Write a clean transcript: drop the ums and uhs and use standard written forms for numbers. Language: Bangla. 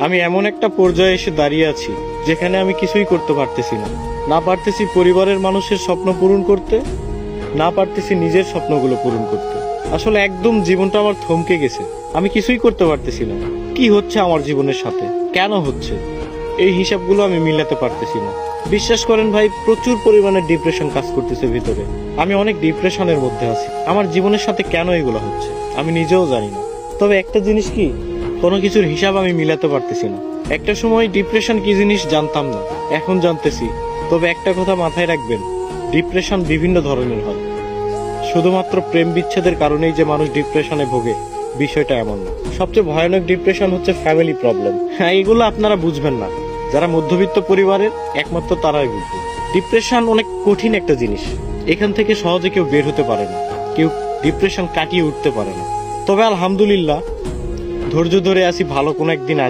আমি এমন একটা পর্যায়ে এসে দাঁড়িয়ে আছি যেখানে আমি কিছুই করতে পারতেছি না। না পারতেছি পরিবারের মানুষের স্বপ্ন পূরণ করতে, না পারতেছি নিজের স্বপ্নগুলো পূরণ করতে। আসলে একদম জীবনটা আমার থমকে গেছে। আমি কিছুই করতে পারতেছি না। কি হচ্ছে আমার জীবনের সাথে, কেন হচ্ছে, এই হিসাবগুলো আমি মিলাতে পারতেছি না। বিশ্বাস করেন ভাই, প্রচুর পরিমাণে ডিপ্রেশন কাজ করতেছে ভিতরে। আমি অনেক ডিপ্রেশনের মধ্যে আছি। আমার জীবনের সাথে কেন এগুলো হচ্ছে আমি নিজেও জানি না। তবে একটা জিনিস কি, কোনো কিছুর হিসাব আমি মিলাতে পারতেছি না। একটা সময় ডিপ্রেশন কি জিনিস জানতাম না, এখন জানতেছি। তবে একটা কথা মাথায় রাখবেন, ডিপ্রেশন বিভিন্ন ধরনের হয়। শুধুমাত্র প্রেম বিচ্ছেদের কারণেই যে মানুষ ডিপ্রেশনে ভোগে, বিষয়টা এমন না। সবচেয়ে ভয়ানক ডিপ্রেশন হচ্ছে ফ্যামিলি প্রবলেম। হ্যাঁ, এগুলো আপনারা বুঝবেন না। যারা মধ্যবিত্ত পরিবারের, একমাত্র তারাই বুঝবে। ডিপ্রেশন অনেক কঠিন একটা জিনিস। এখান থেকে সহজে কেউ বের হতে পারে না, কেউ ডিপ্রেশন কাটিয়ে উঠতে পারে না। তবে আলহামদুলিল্লাহ, ধৈর্য ধরে আছি, ভালো কোনো একদিন আসবে।